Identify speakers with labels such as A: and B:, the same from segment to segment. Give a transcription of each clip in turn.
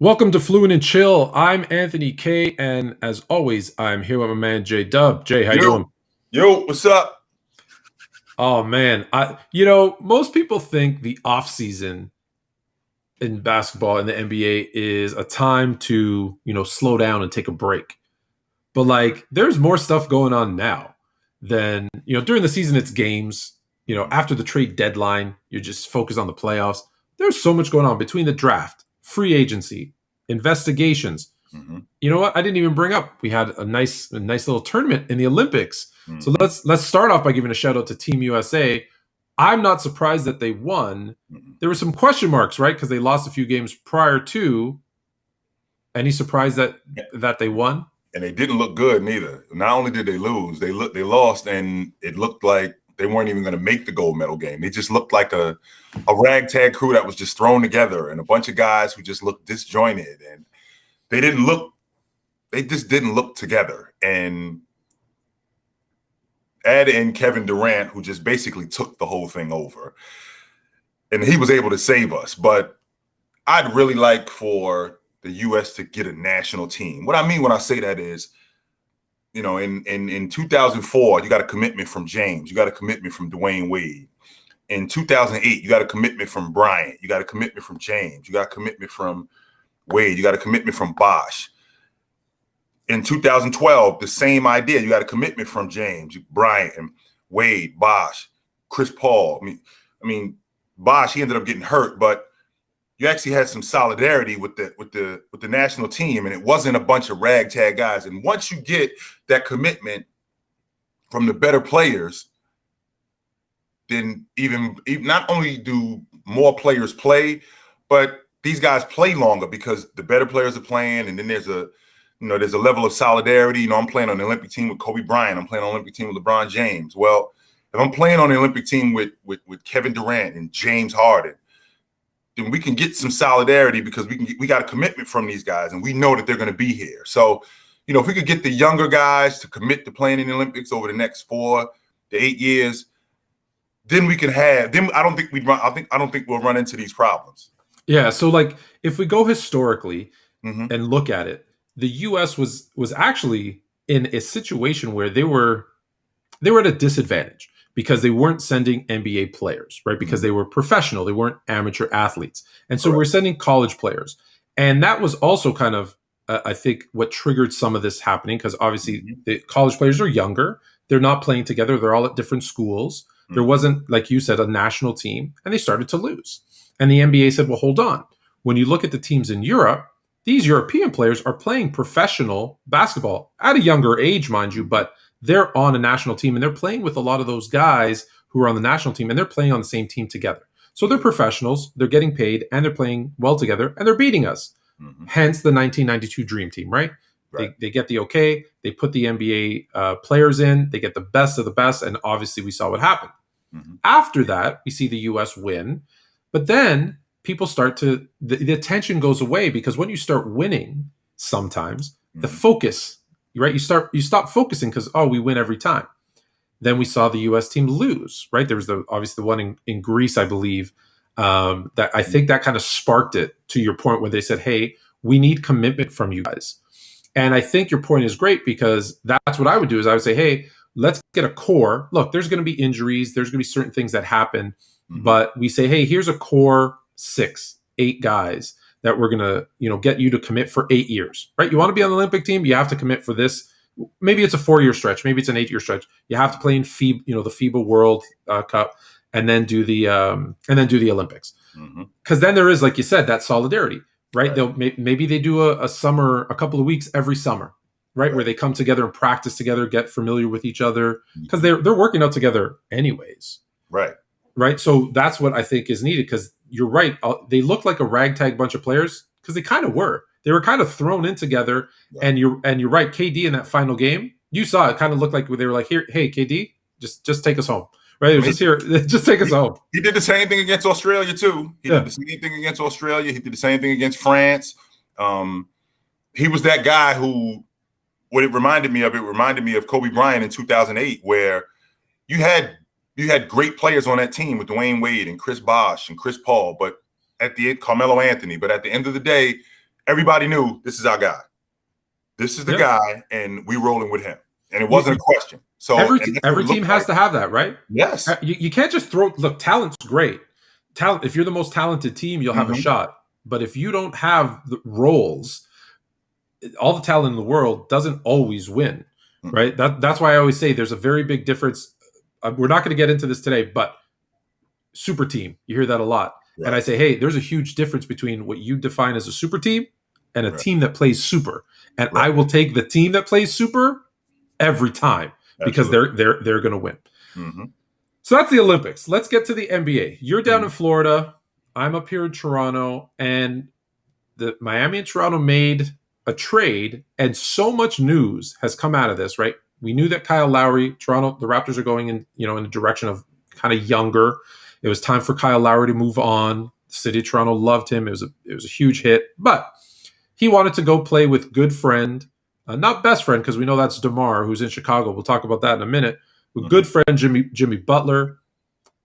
A: Welcome to Fluent and Chill. I'm Anthony K, and as always, I'm here with my man J Dub. Jay, how you doing?
B: Yo, what's up?
A: Oh man, most people think the off season in basketball in the NBA is a time to slow down and take a break. But like, there's more stuff going on now than during the season. It's games. After the trade deadline, you're just focused on the playoffs. There's so much going on between the draft, free agency, investigations.
B: Mm-hmm.
A: You know what? I didn't even bring up. We had a nice little tournament in the Olympics.
B: Mm-hmm.
A: So let's start off by giving a shout out to Team USA. I'm not surprised that they won.
B: Mm-hmm.
A: There were some question marks, right? Because they lost a few games prior to. Any surprise that they won?
B: And they didn't look good neither. Not only did they lose, they lost, and it looked like they weren't even going to make the gold medal game. They just looked like a ragtag crew that was just thrown together, and a bunch of guys who just looked disjointed, and they just didn't look together. And add in Kevin Durant, who just basically took the whole thing over, and he was able to save us. But I'd really like for the U.S. to get a national team. What I mean when I say that is, in 2004, you got a commitment from James. You got a commitment from Dwayne Wade. In 2008, you got a commitment from Bryant. You got a commitment from James. You got a commitment from Wade. You got a commitment from Bosh. In 2012, the same idea. You got a commitment from James, Bryant, and Wade, Bosh, Chris Paul. I mean, Bosh, he ended up getting hurt, but you actually had some solidarity with the national team, and it wasn't a bunch of ragtag guys. And once you get that commitment from the better players, then even not only do more players play, but these guys play longer because the better players are playing, and then there's a level of solidarity. I'm playing on the Olympic team with Kobe Bryant. I'm playing on the Olympic team with LeBron James. Well, if I'm playing on the Olympic team with Kevin Durant and James Harden, then we can get some solidarity because we got a commitment from these guys, and we know that they're going to be here. So, if we could get the younger guys to commit to playing in the Olympics over the next 4 to 8 years, then we can have. Then I don't think we'll run into these problems.
A: Yeah. So, like, if we go historically
B: Mm-hmm.
A: and look at it, the U.S. was actually in a situation where they were at a disadvantage because they weren't sending NBA players, right? Because they were professional, they weren't amateur athletes, and so we're sending college players, and that was also kind of, I think, what triggered some of this happening because obviously the college players are younger, they're not playing together, they're all at different schools. There wasn't, like you said, a national team, and they started to lose. And the NBA said, well, hold on. When you look at the teams in Europe, these European players are playing professional basketball at a younger age, mind you, but they're on a national team and they're playing with a lot of those guys who are on the national team, and they're playing on the same team together. So they're professionals, they're getting paid, and they're playing well together, and they're beating us. Mm-hmm. Hence the 1992 Dream Team, right? They get the okay, they put the NBA players in, they get the best of the best, and obviously we saw what happened. Mm-hmm. After that, we see the U.S. win, but then people start to, the attention goes away because when you start winning, sometimes the focus, right? You stop focusing because, we win every time. Then we saw the U.S. team lose, right? There was obviously the one in Greece, I believe, that I think that kind of sparked it, to your point, where they said, hey, we need commitment from you guys. And I think your point is great because that's what I would do is I would say, hey, let's get a core. Look, there's going to be injuries. There's going to be certain things that happen. Mm-hmm. But we say, hey, here's a core 6, 8 guys that we're going to, get you to commit for 8 years, right? You want to be on the Olympic team, you have to commit for this. Maybe it's a 4-year stretch. Maybe it's an 8-year stretch. You have to play in FIBA, the FIBA World Cup, and then do the Olympics. Because then there is, like you said, that solidarity, right? They'll maybe they do a summer, a couple of weeks every summer, right? Where they come together and practice together, get familiar with each other, because they're working out together anyways, right? So that's what I think is needed, because you're right. They look like a ragtag bunch of players because they kind of were. They were kind of thrown in together, and you're right. KD in that final game, you saw it kind of looked like they were like, "Here, hey KD, just take us home." Right? It was just here, just take us home.
B: He did the same thing against Australia too. He did the same thing against Australia. He did the same thing against France. He was that guy who, what it reminded me of Kobe Bryant in 2008, where you had great players on that team with Dwayne Wade and Chris Bosh and Chris Paul, but at the end, Carmelo Anthony. But at the end of the day, everybody knew this is our guy. This is the guy, and we rolling with him. And it wasn't a question. So
A: every team has to have that, right?
B: Yes.
A: You can't just look, talent's great. If you're the most talented team, you'll have a shot. But if you don't have the roles, all the talent in the world doesn't always win, right? That's why I always say there's a very big difference. We're not going to get into this today, but super team, you hear that a lot. Right. And I say, hey, there's a huge difference between what you define as a super team and a team that plays super. And I will take the team that plays super every time because they're going to win. So that's the Olympics. Let's get to the NBA. You're down in Florida. I'm up here in Toronto, and the Miami and Toronto made a trade, and so much news has come out of this, right? We knew that Kyle Lowry, Toronto, the Raptors are going in the direction of kind of younger. It was time for Kyle Lowry to move on. The city of Toronto loved him. It was a huge hit, but he wanted to go play with good friend, not best friend, because we know that's DeMar, who's in Chicago. We'll talk about that in a minute. With good friend Jimmy Butler,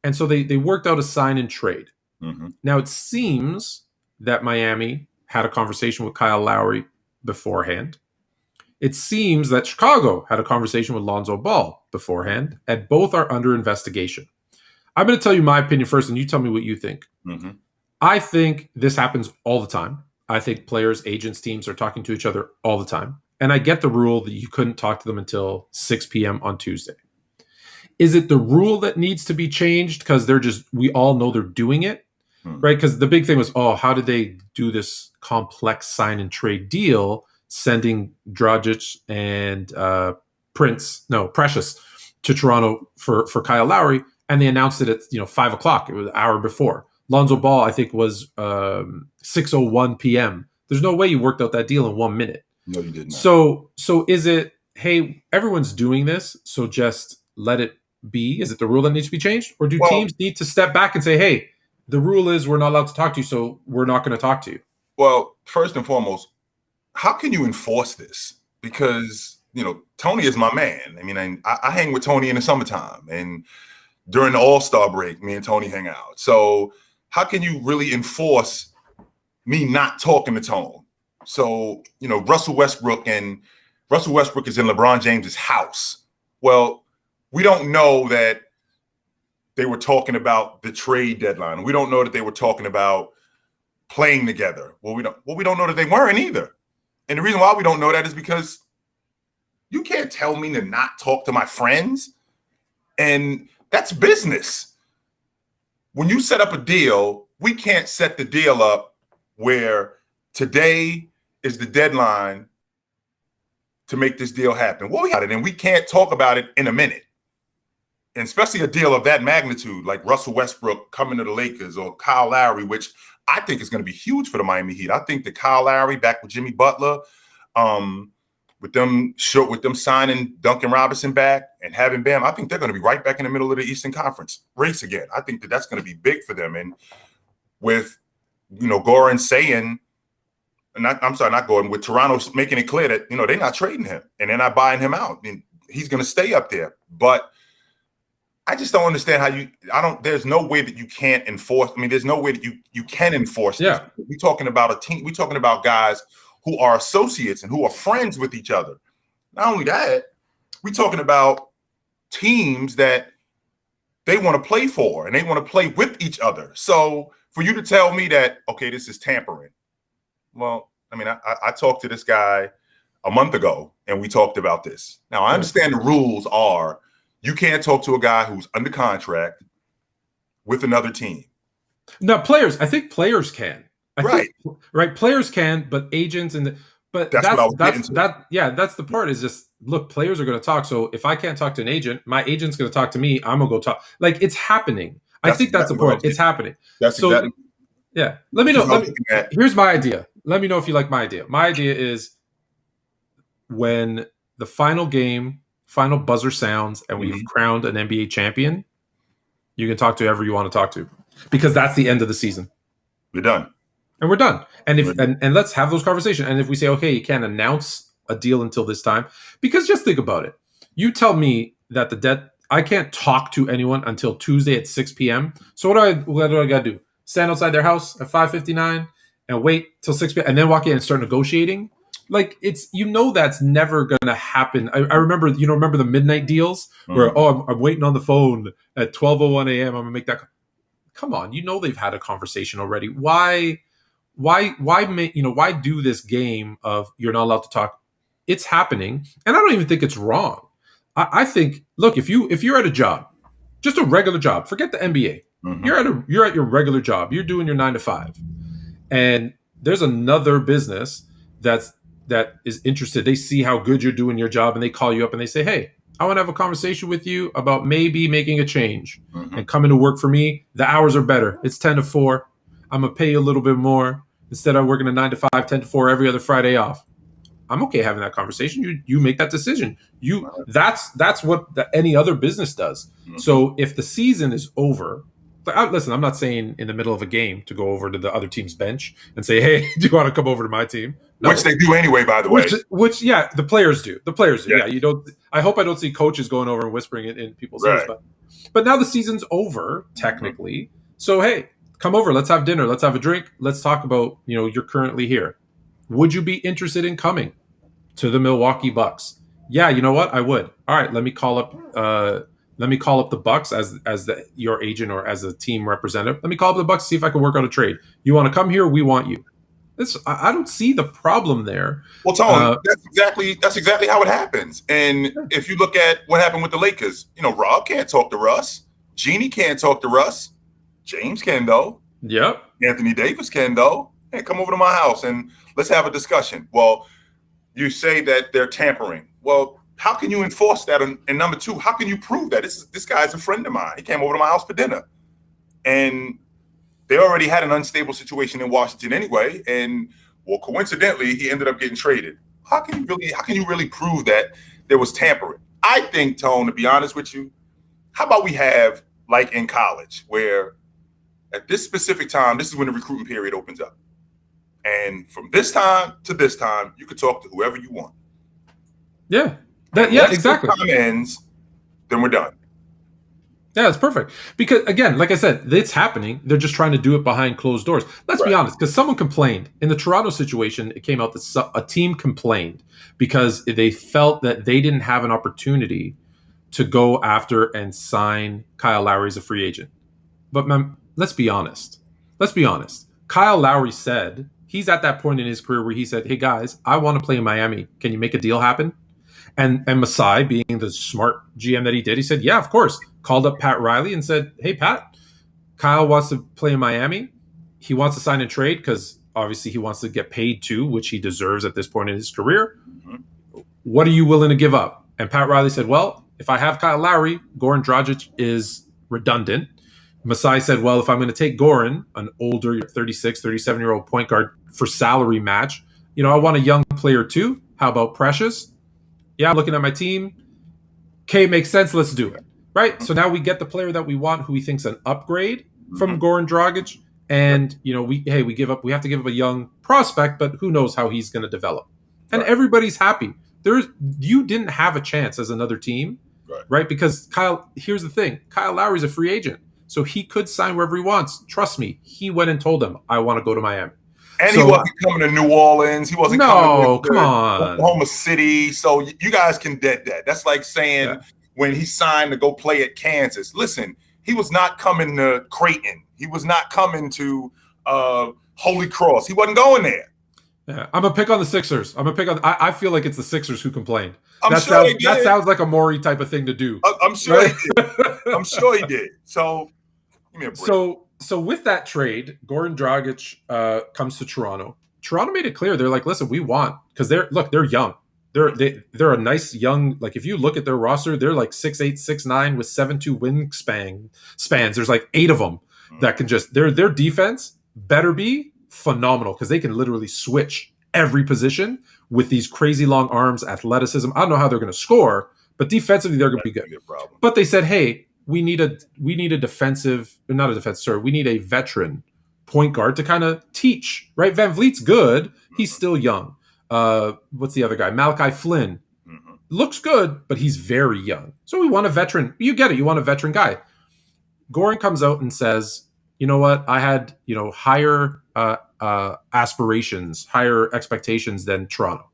A: and so they worked out a sign and trade. Now it seems that Miami had a conversation with Kyle Lowry beforehand. It seems that Chicago had a conversation with Lonzo Ball beforehand, and both are under investigation. I'm going to tell you my opinion first, and you tell me what you think. I think this happens all the time. I think players, agents, teams are talking to each other all the time. And I get the rule that you couldn't talk to them until 6 p.m. on Tuesday. Is it the rule that needs to be changed because we all know they're doing it, right? Because the big thing was, how did they do this complex sign and trade deal, sending Dragic and Precious to Toronto for Kyle Lowry, and they announced it at 5 o'clock. It was an hour before. Lonzo Ball, I think, was 6:01 p.m. There's no way you worked out that deal in 1 minute.
B: No, you did not.
A: So is it, hey, everyone's doing this, so just let it be? Is it the rule that needs to be changed? Or do teams need to step back and say, hey, the rule is we're not allowed to talk to you, so we're not going to talk to you?
B: Well, first and foremost, how can you enforce this? Because, Tony is my man. I mean, I hang with Tony in the summertime, and during the All-Star break, me and Tony hang out. So how can you really enforce me not talking to Tone? So, Russell Westbrook is in LeBron James's house. Well, we don't know that they were talking about the trade deadline. We don't know that they were talking about playing together. Well, we don't know that they weren't either. And the reason why we don't know that is because you can't tell me to not talk to my friends. And that's business. When you set up a deal, we can't set the deal up where today is the deadline to make this deal happen. Well, we got it, and we can't talk about it in a minute. And especially a deal of that magnitude, like Russell Westbrook coming to the Lakers or Kyle Lowry, which I think is going to be huge for the Miami Heat. I think that Kyle Lowry back with Jimmy Butler, with them signing Duncan Robinson back and having Bam, I think they're going to be right back in the middle of the Eastern Conference race again. I think that's going to be big for them. And with, Goran saying, not Goran, with Toronto making it clear that, they're not trading him and they're not buying him out. I mean, he's going to stay up there. But I just don't understand there's no way that you can't enforce. I mean, there's no way that you can enforce this. We're talking about a team. We're talking about guys who are associates and who are friends with each other. Not only that, we're talking about teams that they want to play for and they want to play with each other. So for you to tell me that, okay, this is tampering. Well, I mean, I talked to this guy a month ago and we talked about this. Now, I understand the rules are you can't talk to a guy who's under contract with another team.
A: No, I think players can. Right. Players can, but agents that's the part is just, look, players are going to talk. So if I can't talk to an agent, my agent's going to talk to me. I'm going to go talk. Like, it's happening. I think that's the point. It's happening. Yeah. Let me know. Here's my idea. Let me know if you like my idea. My idea is when the final buzzer sounds and we've crowned an NBA champion, you can talk to whoever you want to talk to, because that's the end of the season.
B: We're done.
A: And we're done. And and let's have those conversations. And if we say, okay, you can't announce a deal until this time, because just think about it. You tell me that I can't talk to anyone until Tuesday at 6 p.m. So what do I got to do? Stand outside their house at 5:59 and wait till 6 p.m. and then walk in and start negotiating. Like it's that's never gonna happen. I remember remember the midnight deals where I'm waiting on the phone at 12:01 a.m. I'm gonna make that. Come on, they've had a conversation already. Why why do this game of you're not allowed to talk? It's happening, and I don't even think it's wrong. I think look, if you're at a job, just a regular job, forget the NBA. You're at your regular job. You're doing your 9 to 5, and there's another business that is interested. They see how good you're doing your job, and they call you up and they say, "Hey, I want to have a conversation with you about maybe making a change and coming to work for me. The hours are better. It's 10 to 4. I'm gonna pay you a little bit more instead of working a 9 to 5, 10 to 4 every other Friday off." I'm okay having that conversation. You make that decision. That's what any other business does. So if the season is over, listen, I'm not saying in the middle of a game to go over to the other team's bench and say, "Hey, do you want to come over to my team?" No.
B: Which they do anyway, by the way.
A: Which the players do. The players do. Yeah, you don't. I hope I don't see coaches going over and whispering it in people's ears. But now the season's over technically. So hey, come over. Let's have dinner. Let's have a drink. Let's talk about you're currently here. Would you be interested in coming to the Milwaukee Bucks? Yeah, you know what? I would. All right, let me call up the Bucks as your agent or as a team representative. Let me call up the Bucks, see if I can work out a trade. You want to come here? We want you. I don't see the problem there.
B: Well, Tone, that's exactly how it happens. And if you look at what happened with the Lakers, Rob can't talk to Russ. Jeannie can't talk to Russ. James can though.
A: Yep.
B: Anthony Davis can though. Hey, come over to my house and let's have a discussion. Well, you say that they're tampering. Well, how can you enforce that? And number two, how can you prove that? This guy's a friend of mine. He came over to my house for dinner. And they already had an unstable situation in Washington anyway. And well, coincidentally, he ended up getting traded. How can you really prove that there was tampering? I think, Tone, to be honest with you, how about we have like in college where at this specific time, this is when the recruiting period opens up. And from this time to this time, you can talk to whoever you want.
A: Yeah. Exactly.
B: Once the time ends, then we're done.
A: Yeah, it's perfect. Because again, like I said, it's happening. They're just trying to do it behind closed doors. Let's be honest, because someone complained. In the Toronto situation, it came out that a team complained because they felt that they didn't have an opportunity to go after and sign Kyle Lowry as a free agent. But let's be honest. Kyle Lowry said he's at that point in his career where he said, "Hey guys, I want to play in Miami. Can you make a deal happen?" And Masai, being the smart GM that he did, he said, "Yeah, of course." Called up Pat Riley and said, "Hey Pat, Kyle wants to play in Miami. He wants to sign and trade because obviously he wants to get paid too, which he deserves at this point in his career. What are you willing to give up?" And Pat Riley said, "Well, if I have Kyle Lowry, Goran Dragic is redundant." Masai said, "Well, if I'm going to take Goran, an older 36, 37-year-old point guard for salary match, I want a young player too. How about Precious? Yeah, I'm looking at my team. Okay, makes sense. Let's do it." Right? So now we get the player that we want, who we think's an upgrade from Goran Dragic. And, we have to give up a young prospect, but who knows how he's going to develop. And everybody's happy. You didn't have a chance as another team, right? Because here's the thing. Kyle Lowry's a free agent. So he could sign wherever he wants. Trust me. He went and told them, "I want to go to Miami."
B: And he wasn't coming to New Orleans. He wasn't coming to
A: on.
B: Oklahoma City. So you guys can dead that. That's like saying when he signed to go play at Kansas. Listen, he was not coming to Creighton. He was not coming to Holy Cross. He wasn't going there.
A: Yeah, I'm going to pick on the Sixers. I feel like it's the Sixers who complained.
B: That
A: sounds like a Maury type of thing to do.
B: I'm sure he did. I'm sure he did. So give me a break.
A: So with that trade, Goran Dragic comes to Toronto. Toronto made it clear they're like, "Listen, we want," because they're young. They're a nice young, like if you look at their roster, they're like 6'8", 6'9" with 7'2" spans. There's like 8 of them that can just their defense better be phenomenal because they can literally switch every position with these crazy long arms, athleticism. I don't know how they're going to score, but defensively they're going to be good. But they said, "Hey, we need a veteran point guard to kind of teach." Right? Van Vliet's good. He's still young. What's the other guy? Malachi Flynn. Looks good, but he's very young. So we want a veteran. You get it. You want a veteran guy. Goran comes out and says, you know what, I had, higher aspirations, higher expectations than Toronto.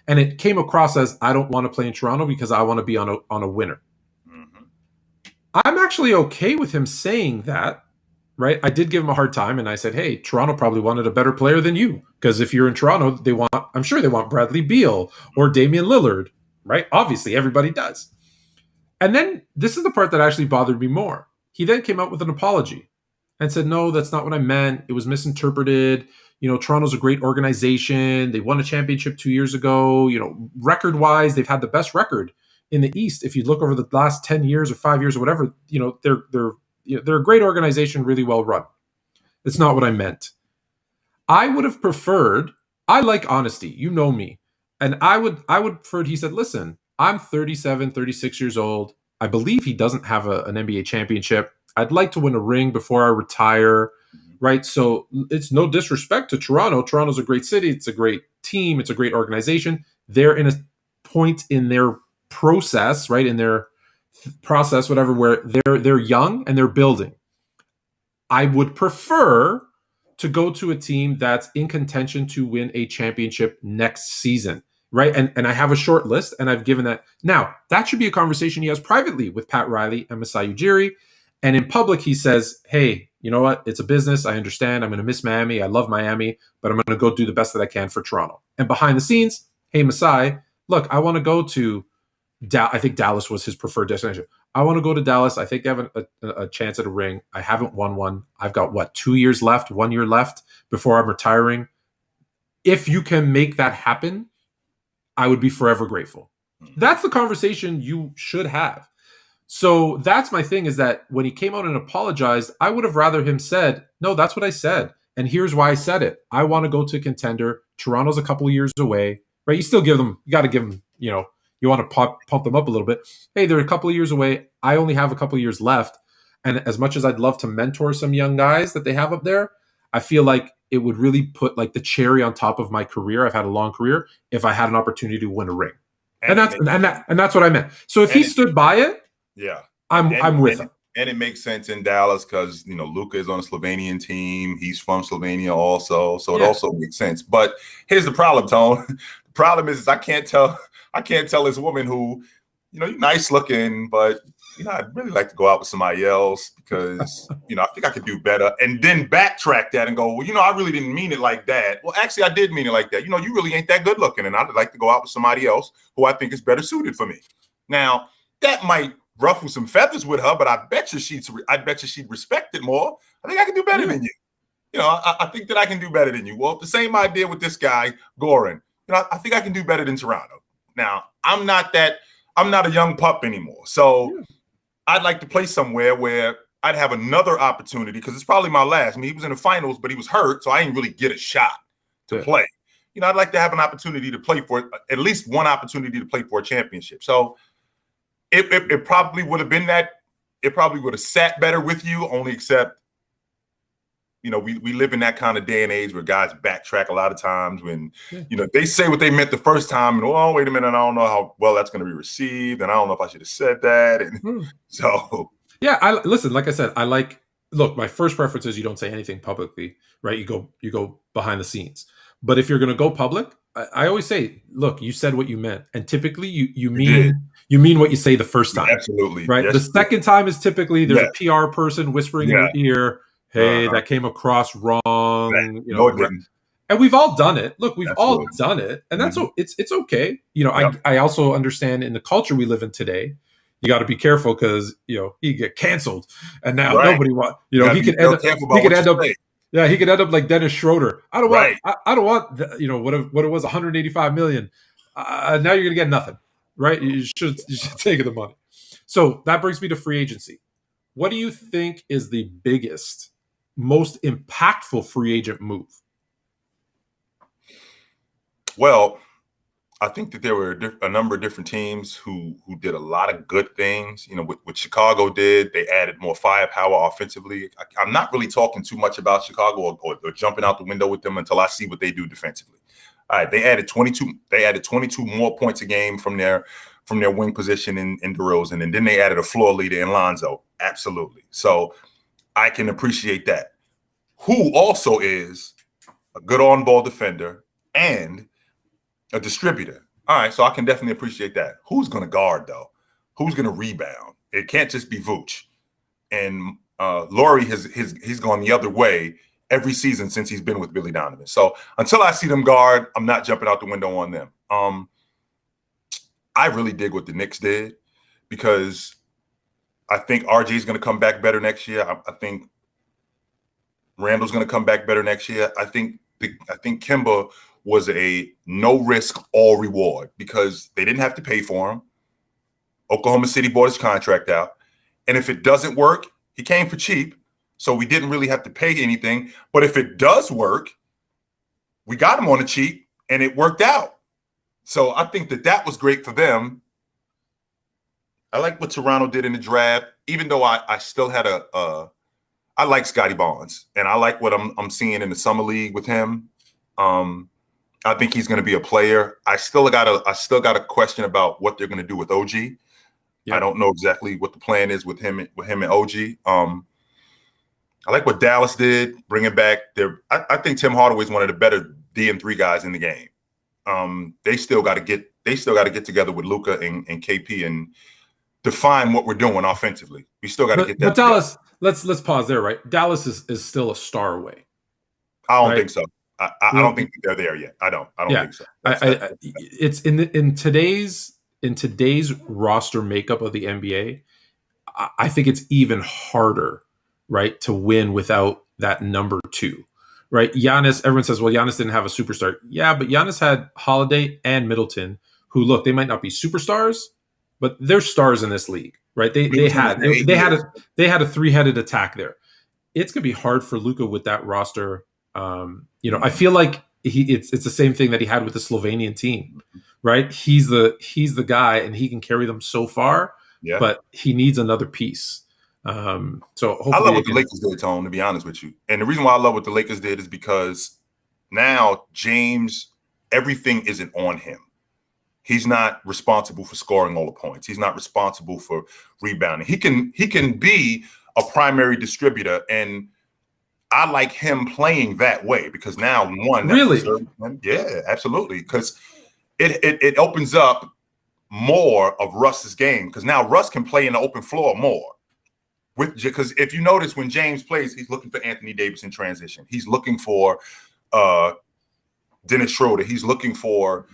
A: And it came across as I don't want to play in Toronto because I want to be on a winner.
B: Mm-hmm.
A: I'm actually okay with him saying that, right? I did give him a hard time and I said, hey, Toronto probably wanted a better player than you. Because if you're in Toronto, I'm sure they want Bradley Beal or Damian Lillard, right? Obviously, everybody does. And then this is the part that actually bothered me more. He then came out with an apology and said, no, that's not what I meant. It was misinterpreted. Toronto's a great organization. They won a championship 2 years ago. Record wise, they've had the best record in the East. If you look over the last 10 years or 5 years or whatever, they're a great organization, really well run. It's not what I meant. I would have preferred, I like honesty. You know me. And I would prefer, he said, listen, I'm 37, 36 years old. I believe he doesn't have an NBA championship. I'd like to win a ring before I retire, right? So it's no disrespect to Toronto. Toronto's a great city. It's a great team. It's a great organization. They're in a point in their process, right? In their process, whatever, where they're young and they're building. I would prefer to go to a team that's in contention to win a championship next season, right? And I have a short list, and I've given that. Now, that should be a conversation he has privately with Pat Riley and Masai Ujiri. And in public, he says, hey, you know what? It's a business. I understand. I'm going to miss Miami. I love Miami, but I'm going to go do the best that I can for Toronto. And behind the scenes, hey, Masai, look, I want to go to I think Dallas was his preferred destination. I want to go to Dallas. I think they have a chance at a ring. I haven't won one. I've got 2 years left, 1 year left before I'm retiring. If you can make that happen, I would be forever grateful. That's the conversation you should have. So that's my thing, is that when he came out and apologized, I would have rather him said, no, that's what I said. And here's why I said it. I want to go to a contender. Toronto's a couple of years away, right? You got to give them, you want to pump them up a little bit. Hey, they're a couple of years away. I only have a couple of years left. And as much as I'd love to mentor some young guys that they have up there, I feel like it would really put like the cherry on top of my career. I've had a long career if I had an opportunity to win a ring. And that's what I meant. So if he stood by it,
B: yeah,
A: I'm with him.
B: And it makes sense in Dallas because Luka is on a Slovenian team. He's from Slovenia also, so it also makes sense. But here's the problem, Tone. The problem is I can't tell this woman who, you're nice looking, but I'd really like to go out with somebody else because I think I could do better, and then backtrack that and go, well, I really didn't mean it like that. Well, actually, I did mean it like that. You really ain't that good looking, and I'd like to go out with somebody else who I think is better suited for me. Now that might ruffle some feathers with her, but I bet you she'd respect it more. I think I can do better than you. I think that I can do better than you. Well, the same idea with this guy, Goran. I think I can do better than Toronto. Now, I'm not a young pup anymore. So I'd like to play somewhere where I'd have another opportunity, because it's probably my last. I mean, he was in the finals, but he was hurt, so I didn't really get a shot to play. I'd like to have an opportunity to play for at least one opportunity to play for a championship. So it probably would have been that. It probably would have sat better with you, only except, we live in that kind of day and age where guys backtrack a lot of times when, they say what they meant the first time, and, oh, wait a minute, I don't know how well that's going to be received, and I don't know if I should have said that. And so.
A: Yeah, listen, like I said, look, my first preference is you don't say anything publicly, right? You go behind the scenes. But if you're going to go public, I always say, look, you said what you meant. And typically you mean what you say the first time.
B: Absolutely.
A: Right.
B: Yes,
A: the second time is typically there's a PR person whispering in your ear, hey, that came across wrong.
B: Right. No, it didn't.
A: And we've all done it. Look, we've all done it. And that's it's okay. I also understand in the culture we live in today, you got to be careful because, he get canceled. And now nobody wants, he could end up. Yeah, he could end up like Dennis Schroeder. I don't want, what it was, 185 million. Now you're gonna get nothing, right? You should take the money. So that brings me to free agency. What do you think is the biggest, most impactful free agent move?
B: Well, I think that there were a number of different teams who did a lot of good things. What Chicago did, they added more firepower offensively. I'm not really talking too much about Chicago or jumping out the window with them until I see what they do defensively. All right, they added 22. They added 22 more points a game from their wing position in DeRozan, and then they added a floor leader in Lonzo. Absolutely. So I can appreciate that. who also is a good on-ball defender and a distributor. All right, so I can definitely appreciate that. Who's going to guard, though? Who's going to rebound? It can't just be Vooch. And Laurie he's gone the other way every season since he's been with Billy Donovan. So until I see them guard, I'm not jumping out the window on them. I really dig what the Knicks did because I think RJ is going to come back better next year. I think Randall's going to come back better next year. I think Kemba was a no risk, all reward because they didn't have to pay for him. Oklahoma City bought his contract out. And if it doesn't work, he came for cheap. So we didn't really have to pay anything. But if it does work, we got him on the cheap and it worked out. So I think that was great for them. I like what Toronto did in the draft, even though I still had I like Scotty Barnes and I like what I'm seeing in the summer league with him. I think he's going to be a player. I still got a question about what they're going to do with OG. Yeah. I don't know exactly what the plan is with him and OG. I like what Dallas did, bringing back I think Tim Hardaway is one of the better D&3 guys in the game. They still got to get together with Luka and KP and define what we're doing offensively. We still got to get that.
A: But Dallas, let's pause there, right? Dallas is still a star away.
B: I don't think so. I don't think they're there yet. I don't think so.
A: It's in today's roster makeup of the NBA. I think it's even harder, right, to win without that number two, right? Giannis. Everyone says, well, Giannis didn't have a superstar. Yeah, but Giannis had Holiday and Middleton, who look, they might not be superstars, but they're stars in this league, right? They had a three-headed attack there. It's gonna be hard for Luka with that roster. I feel like it's the same thing that he had with the Slovenian team, right? He's the guy, and he can carry them so far. Yeah. But he needs another piece. So hopefully
B: I love what the Lakers did, Tone, to be honest with you. And the reason why I love what the Lakers did is because now James, everything isn't on him. He's not responsible for scoring all the points. He's not responsible for rebounding. He can be a primary distributor, and I like him playing that way because now
A: really,
B: yeah, absolutely, because it opens up more of Russ's game because now Russ can play in the open floor more. Because if you notice when James plays, he's looking for Anthony Davis in transition. He's looking for Dennis Schroeder. He's looking for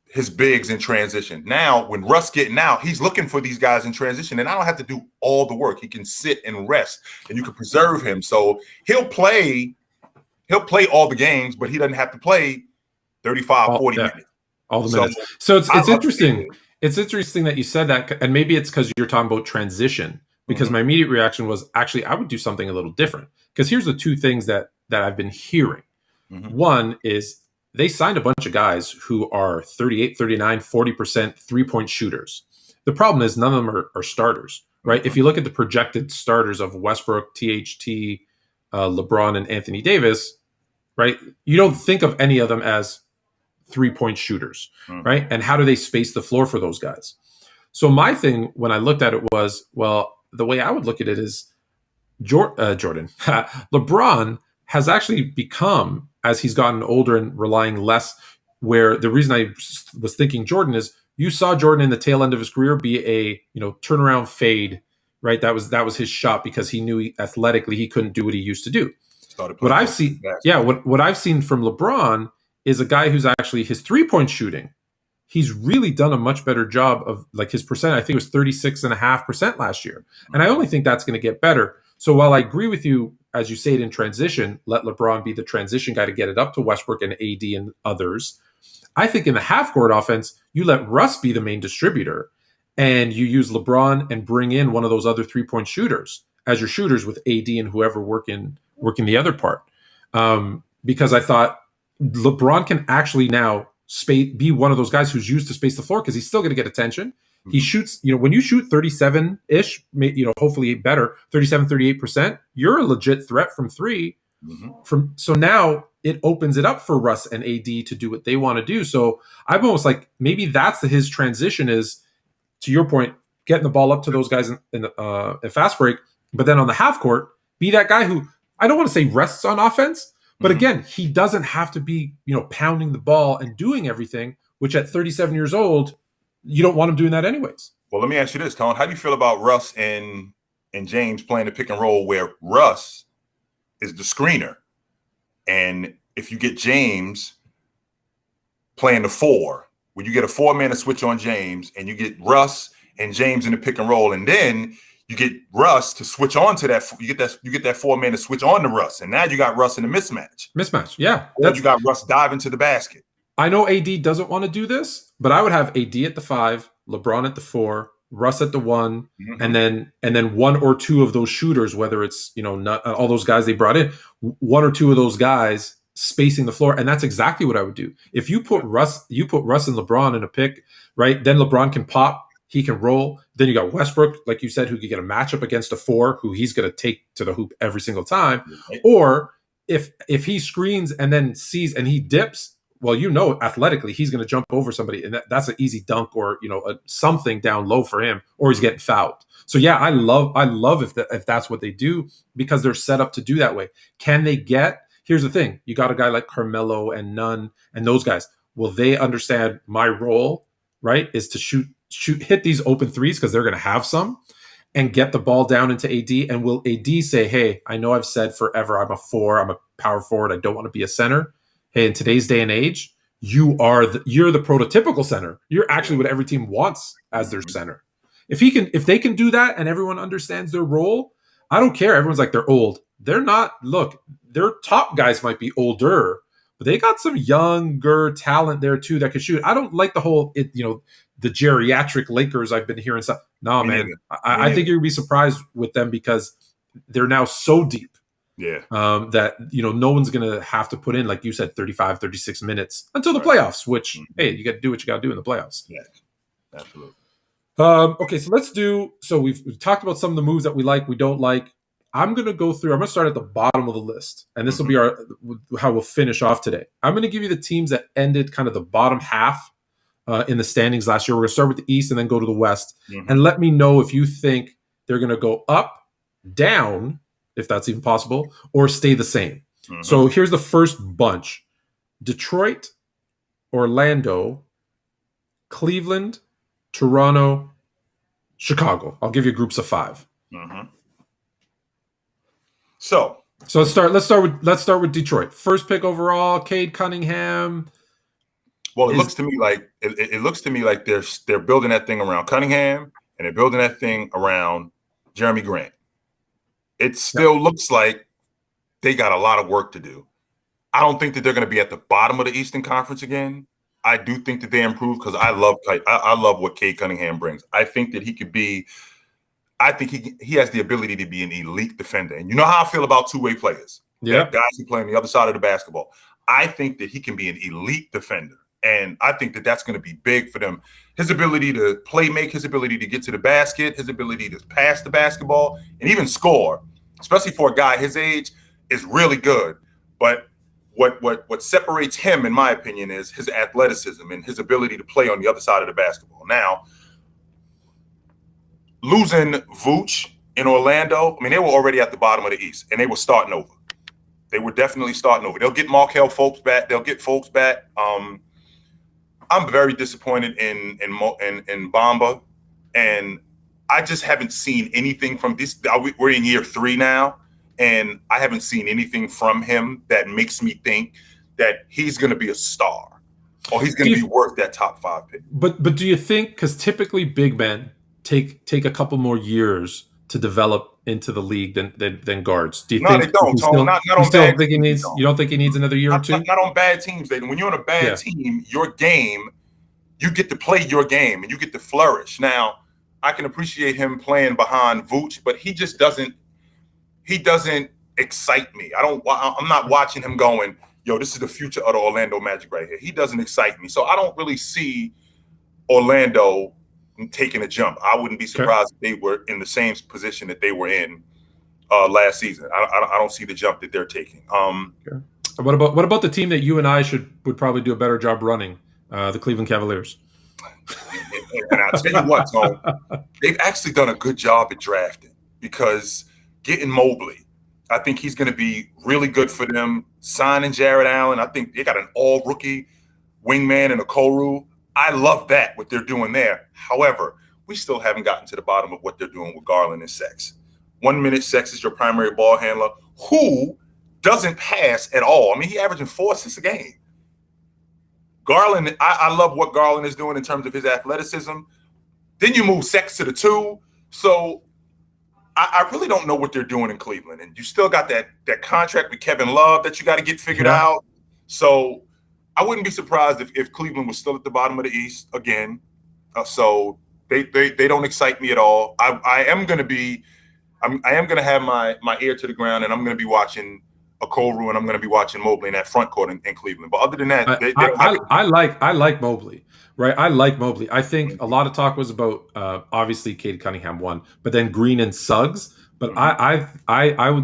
B: his bigs in transition. Now, when Russ getting out, he's looking for these guys in transition, and I don't have to do all the work. He can sit and rest, and you can preserve him. So he'll play all the games, but he doesn't have to play 35, 40 minutes.
A: All the minutes. So it's interesting. It's interesting that you said that, and maybe it's because you're talking about transition, because my immediate reaction was actually I would do something a little different. Because here's the two things that I've been hearing. One is they signed a bunch of guys who are 38, 39, 40% three-point shooters. The problem is none of them are starters, right? If you look at the projected starters of Westbrook, THT, LeBron, and Anthony Davis, right, you don't think of any of them as three-point shooters, right? And how do they space the floor for those guys? So my thing when I looked at it was, well, the way I would look at it is Jordan. LeBron has actually become, as he's gotten older and relying less, where the reason I was thinking Jordan is you saw Jordan in the tail end of his career be a turnaround fade, right? That was his shot because he knew athletically he couldn't do what he used to do. What I've seen, what I've seen from LeBron is a guy who's actually his 3-point shooting. He's really done a much better job of like his percent. I think it was 36.5% last year. And I only think that's going to get better. So while I agree with you, as you say it in transition, let LeBron be the transition guy to get it up to Westbrook and AD and others. I think in the half-court offense, you let Russ be the main distributor and you use LeBron and bring in one of those other 3-point shooters as your shooters with AD and whoever working the other part. Because I thought LeBron can actually now be one of those guys who's used to space the floor because he's still going to get attention. He shoots, when you shoot 37-ish, hopefully better, 37, 38%, you're a legit threat from three. So now it opens it up for Russ and AD to do what they want to do. So I'm almost like maybe that's his transition is, to your point, getting the ball up to those guys in fast break, but then on the half court, be that guy who I don't want to say rests on offense, but
B: Mhm.
A: again, he doesn't have to be, pounding the ball and doing everything, which at 37 years old, you don't want him doing that anyways.
B: Well, let me ask you this, Tone. How do you feel about Russ and James playing the pick and roll where Russ is the screener? And if you get James playing the four, where you get a 4-man to switch on James, and you get Russ and James in the pick and roll, and then you get Russ to switch on to that. You get that 4-man to switch on to Russ, and now you got Russ in a mismatch.
A: Yeah,
B: Or you got Russ diving to the basket.
A: I know AD doesn't want to do this, but I would have AD at the 5, LeBron at the 4, Russ at the 1,
B: Mhm.
A: and then one or two of those shooters, whether it's not all those guys they brought in, one or two of those guys spacing the floor, and that's exactly what I would do. If you put Russ and LeBron in a pick, right? Then LeBron can pop, he can roll. Then you got Westbrook, like you said, who could get a matchup against a 4, who he's going to take to the hoop every single time.
B: Right.
A: Or if he screens and then sees and he dips, well, athletically, he's going to jump over somebody, and that's an easy dunk or something down low for him, or he's getting fouled. So yeah, I love if that's what they do, because they're set up to do that way. Can they get? Here's the thing: you got a guy like Carmelo and Nunn and those guys. Will they understand my role? Right, is to hit these open threes, because they're going to have some, and get the ball down into AD. And will AD say, "Hey, I know I've said forever I'm a 4, I'm a power forward, I don't want to be a center." Hey, in today's day and age, you're the prototypical center. You're actually what every team wants as their center. If they can do that, and everyone understands their role, I don't care. Everyone's like, they're old. They're not. Look, their top guys might be older, but they got some younger talent there too that can shoot. I don't like the whole the geriatric Lakers I've been hearing stuff. No, man. I think you'd be surprised with them, because they're now so deep.
B: Yeah.
A: That no one's gonna have to put in, like you said, 35, 36 minutes until the playoffs, which hey, you got to do what you got to do in the playoffs.
B: Yeah, absolutely.
A: Okay, so we've talked about some of the moves that we like, we don't like. I'm gonna start at the bottom of the list, and this will be how we'll finish off today. I'm gonna give you the teams that ended kind of the bottom half in the standings last year. We're gonna start with the East and then go to the West, and let me know if you think they're gonna go up, down, if that's even possible, or stay the same. So here's the first bunch: Detroit, Orlando, Cleveland, Toronto, Chicago. I'll give you groups of 5.
B: So
A: let's start with Detroit. First pick overall, Cade Cunningham.
B: Well, it looks to me like they're building that thing around Cunningham, and they're building that thing around Jeremy Grant. It still looks like they got a lot of work to do. I don't think that they're going to be at the bottom of the Eastern Conference again. I do think that they improve, because I love what Cade Cunningham brings. I think that he could be. I think he has the ability to be an elite defender. And you know how I feel about two-way players.
A: Yeah,
B: guys who play on the other side of the basketball. I think that he can be an elite defender. And I think that that's going to be big for them. His ability to play make, his ability to get to the basket, his ability to pass the basketball, and even score, especially for a guy his age, is really good. But what separates him, in my opinion, is his athleticism and his ability to play on the other side of the basketball. Now, losing Vooch in Orlando, I mean, they were already at the bottom of the East, and they were starting over. They were definitely starting over. They'll get Markelle Fultz back. They'll get Fultz back. I'm very disappointed in Bamba, and I just haven't seen anything from this. We're in year 3 now, and I haven't seen anything from him that makes me think that he's going to be a star, or he's going to be worth that top 5 pick.
A: But do you think, because typically big men take a couple more years to develop into the league than guards? Do you think
B: they don't, Tone.
A: You don't think he needs another year or two?
B: Not on bad teams. When you're on a bad team, your game, you get to play your game and you get to flourish. Now, I can appreciate him playing behind Vooch, but he just doesn't excite me. I'm not watching him going, yo, this is the future of the Orlando Magic right here. He doesn't excite me. So I don't really see Orlando taking a jump. I wouldn't be surprised if they were in the same position that they were in last season. I don't see the jump that they're taking.
A: What about the team that you and I would probably do a better job running? The Cleveland Cavaliers.
B: And I'll tell you what, Tom, they've actually done a good job at drafting, because getting Mobley, I think he's going to be really good for them. Signing Jared Allen, I think they got an all-rookie wingman and a Koru. I love that, what they're doing there. However, we still haven't gotten to the bottom of what they're doing with Garland and Sex. 1 minute, Sex is your primary ball handler who doesn't pass at all. I mean, he averaging 4 assists a game. Garland, I love what Garland is doing in terms of his athleticism. Then you move Sex to the 2. So I really don't know what they're doing in Cleveland. And you still got that contract with Kevin Love that you got to get figured out. So I wouldn't be surprised if Cleveland was still at the bottom of the East again. So they don't excite me at all. I am going to have my ear to the ground, and I'm going to be watching Okoro, and I'm going to be watching Mobley in that front court in Cleveland. But other than that,
A: I like Mobley. Right, I like Mobley. I think a lot of talk was about obviously Cade Cunningham won, but then Green and Suggs. But I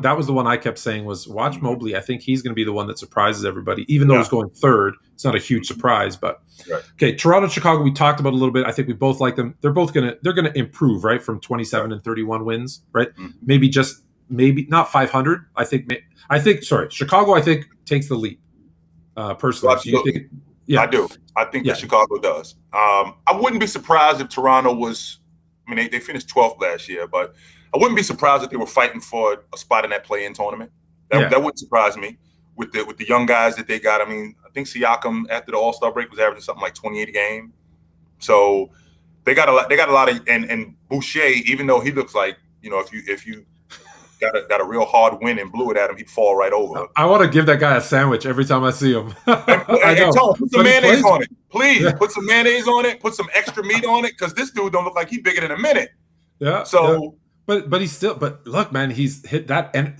A: that was the one I kept saying was watch Mobley. I think he's going to be the one that surprises everybody, even though he's going third. It's not a huge surprise, but okay. Toronto, Chicago, we talked about a little bit. I think we both like them. They're gonna improve, right, from 27 and 31 wins, right? Maybe not 500. I think Chicago. I think takes the leap. Personally,
B: so you think, I do. I think that Chicago does. I wouldn't be surprised if Toronto was. I mean, they finished 12th last year, but I wouldn't be surprised if they were fighting for a spot in that play-in tournament. That wouldn't surprise me with the young guys that they got. I mean, I think Siakam after the All-Star break was averaging something like 28 a game. So they got a lot. They got a lot of and Boucher, even though he looks like if you got a real hard win and blew it at him, he'd fall right over.
A: I want to give that guy a sandwich every time I see him.
B: I know. Tone, put some mayonnaise on it, please. Put some mayonnaise on it. Put some extra meat on it, because this dude don't look like he's bigger than a minute.
A: Yeah.
B: So,
A: but he's still. But look, man, he's hit that, and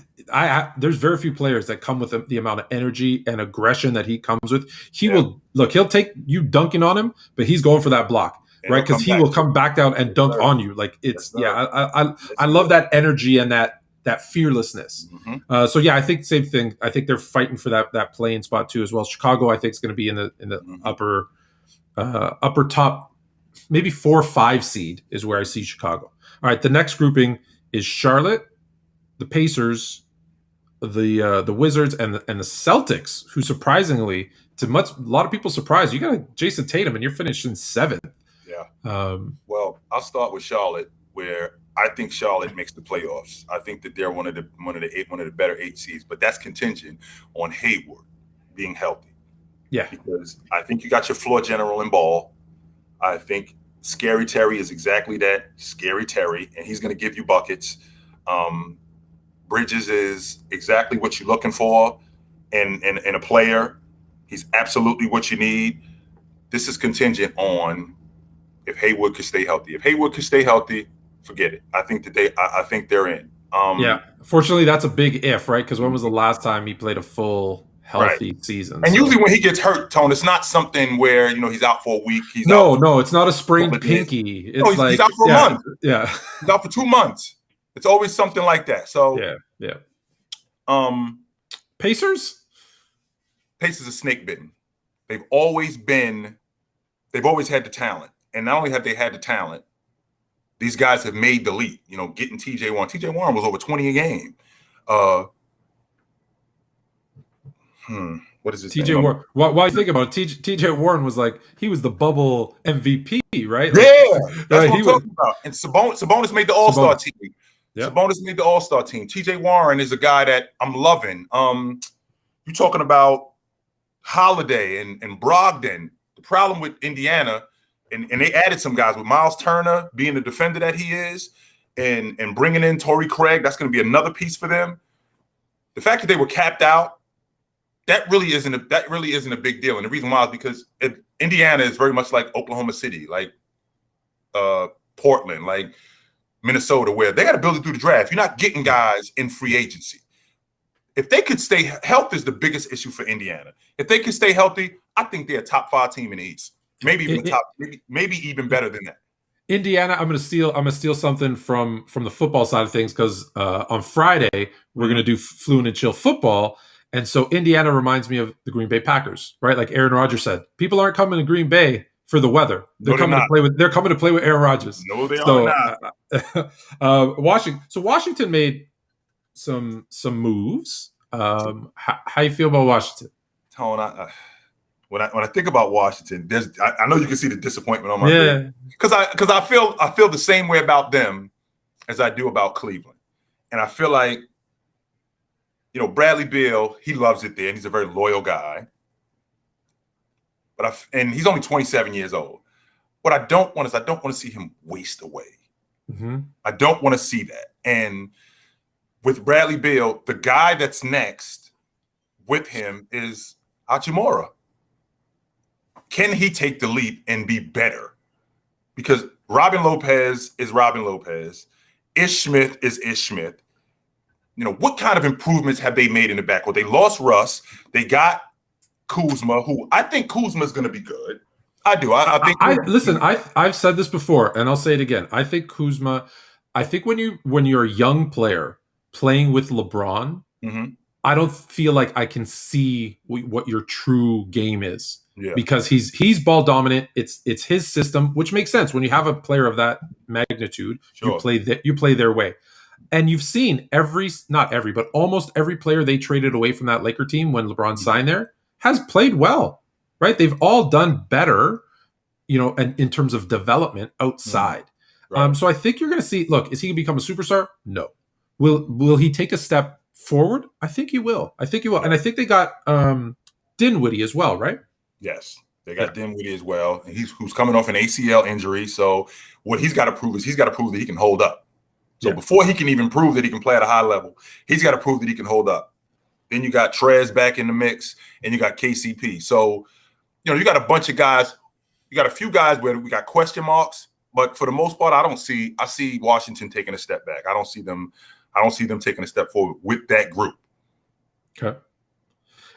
A: there's very few players that come with the amount of energy and aggression that he comes with. He'll take you dunking on him, but he's going for that block. Right, because he will come back down and dunk on you. Like it's I love that energy and that fearlessness. So I think same thing. I think they're fighting for that play-in spot too as well. Chicago, I think, is going to be in the upper top, maybe 4 or 5 seed is where I see Chicago. All right, the next grouping is Charlotte, the Pacers, the Wizards, and the Celtics, who surprisingly, a lot of people surprised. You got Jason Tatum, and you're finishing 7th.
B: Well, I'll start with Charlotte, where I think Charlotte makes the playoffs. I think that they're one of the better 8 seeds, but that's contingent on Hayward being healthy. Yeah, because I think you got your floor general in Ball. I think Scary Terry is exactly that, Scary Terry, and he's going to give you buckets. Bridges is exactly what you're looking for in a player. He's absolutely what you need. This is contingent on if Hayward could stay healthy. If Hayward could stay healthy, forget it. I think they're in.
A: Fortunately, that's a big if, right? Because when was the last time he played a full healthy season?
B: And usually when he gets hurt, Tone, it's not something where he's out for a week.
A: No, it's not a sprained pinky. It's
B: he's out for a month.
A: Yeah,
B: he's out for 2 months. It's always something like that. So
A: Pacers
B: are snake bitten. They've always had the talent. And not only have they had the talent, these guys have made the leap. Getting TJ Warren. TJ Warren was over 20 a game. What is his name?
A: TJ Warren. Why you think about it? TJ Warren was he was the bubble MVP, right?
B: That's what I'm talking about. And Sabonis made the All-Star team. Yep. Sabonis made the All-Star team. TJ Warren is a guy that I'm loving. You're talking about Holiday and Brogdon. The problem with Indiana, and they added some guys with Miles Turner being the defender that he is, and bringing in Torrey Craig. That's going to be another piece for them. The fact that they were capped out, that really isn't a big deal. And the reason why is because Indiana is very much like Oklahoma City, like Portland, like Minnesota, where they got to build it through the draft. You're not getting guys in free agency. If they could stay healthy, is the biggest issue for Indiana. If they could stay healthy, I think they're a top 5 team in the East. Maybe even maybe even better than that.
A: Indiana, I'm gonna steal something from the football side of things, because on Friday we're gonna do Fluent and Chill football, and so Indiana reminds me of the Green Bay Packers, right? Like Aaron Rodgers said, people aren't coming to Green Bay for the weather. They're coming to play with Aaron Rodgers.
B: No, they are not.
A: Washington made some moves. How you feel about Washington?
B: Tone, when I think about Washington, I know you can see the disappointment on my face
A: Yeah.
B: because I feel the same way about them as I do about Cleveland, and I feel like Bradley Beal, he loves it there, and he's a very loyal guy. And he's only 27 years old. What I don't want to see him waste away.
A: Mm-hmm.
B: I don't want to see that. And with Bradley Beal, the guy that's next with him is Hachimura. Can he take the leap and be better? Because Robin Lopez is Robin Lopez. Ish Smith is Ish Smith. What kind of improvements have they made in the backcourt? They lost Russ. They got Kuzma, who I think Kuzma is going to be good. I do. I think.
A: Listen. I've said this before, and I'll say it again. I think Kuzma. I think when you're a young player playing with LeBron,
B: mm-hmm.
A: I don't feel like I can see what your true game is.
B: Yeah.
A: Because he's ball dominant. It's his system, which makes sense when you have a player of that magnitude.
B: Sure.
A: You play their way, and you've seen not every, but almost every player they traded away from that Laker team when LeBron signed there has played well, right? They've all done better, and in terms of development outside. Right. So I think you're going to see. Look, is he going to become a superstar? No. Will he take a step forward? I think he will. And I think they got Dinwiddie as well, right?
B: Yes, they got Dinwiddie as well. And who's coming off an ACL injury. So what he's got to prove is that he can hold up. So before he can even prove that he can play at a high level, he's got to prove that he can hold up. Then you got Trez back in the mix, and you got KCP. So, you got a bunch of guys. You got a few guys where we got question marks, but for the most part, I see Washington taking a step back. I don't see them taking a step forward with that group.
A: Okay.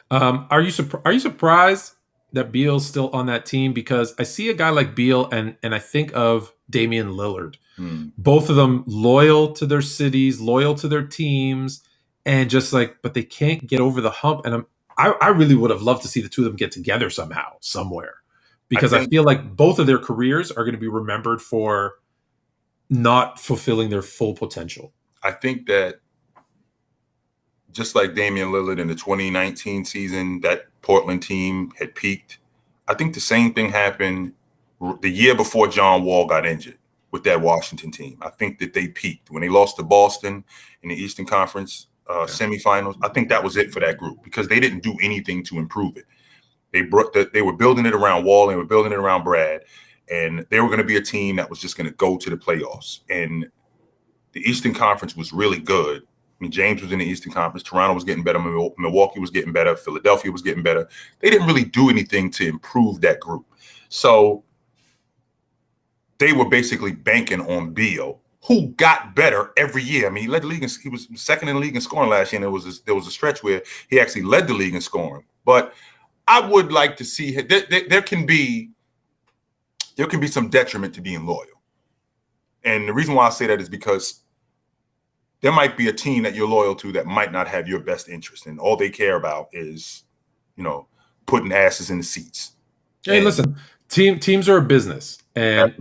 A: Are you surprised that Beal's still on that team? Because I see a guy like Beal and I think of Damian Lillard. Both of them loyal to their cities, loyal to their teams, and just but they can't get over the hump. And I really would have loved to see the two of them get together somehow, somewhere, because I feel like both of their careers are going to be remembered for not fulfilling their full potential.
B: I think that just like Damian Lillard in the 2019 season, that Portland team had peaked. I think the same thing happened the year before John Wall got injured with that Washington team. I think that they peaked when they lost to Boston in the Eastern Conference semifinals. I think that was it for that group because they didn't do anything to improve it. They were building it around Wall, and they were building it around Brad, and they were going to be a team that was just going to go to the playoffs. And the Eastern Conference was really good. I mean, James was in the Eastern Conference. Toronto was getting better. Milwaukee was getting better. Philadelphia was getting better. They didn't really do anything to improve that group. So they were basically banking on Beal, who got better every year. I mean, he led the league. He was second in the league in scoring last year, and there was a stretch where he actually led the league in scoring. But I would like to see there can be some detriment to being loyal. And the reason why I say that is because there might be a team that you're loyal to that might not have your best interest, and all they care about is, putting asses in the seats.
A: Hey, listen, teams are a business, and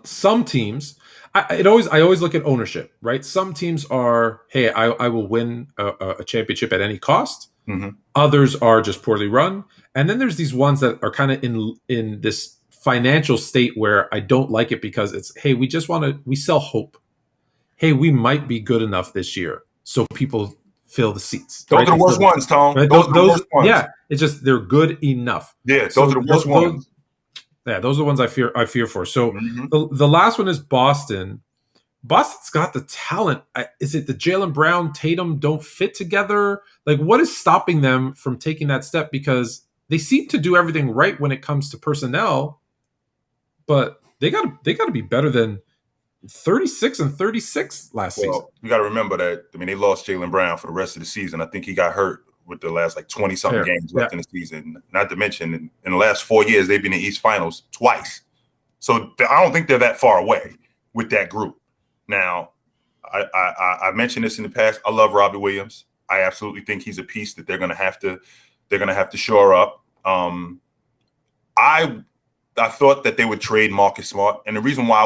A: some teams, I always look at ownership, right? Some teams are, hey, I will win a championship at any cost.
B: Mm-hmm.
A: Others are just poorly run, and then there's these ones that are kind of in this financial state where I don't like it because it's, hey, we sell hope. Hey, we might be good enough this year, so people fill the seats.
B: Those are the worst ones, Tom.
A: Right?
B: Those are the worst ones.
A: Yeah, it's just they're good enough.
B: Yeah, those are the worst ones.
A: Yeah, those are the ones I fear for. So the last one is Boston. Boston's got the talent. Is it the Jaylen Brown, Tatum don't fit together? What is stopping them from taking that step? Because they seem to do everything right when it comes to personnel, but they got to be better than 36-36 last season.
B: You got to remember that. I mean, they lost Jaylen Brown for the rest of the season. I think he got hurt with the last 20-something games left in the season. Not to mention, in the last 4 years, they've been in East Finals twice. So I don't think they're that far away with that group. Now, I mentioned this in the past. I love Robbie Williams. I absolutely think he's a piece that they're going to have to shore up. I thought that they would trade Marcus Smart, and the reason why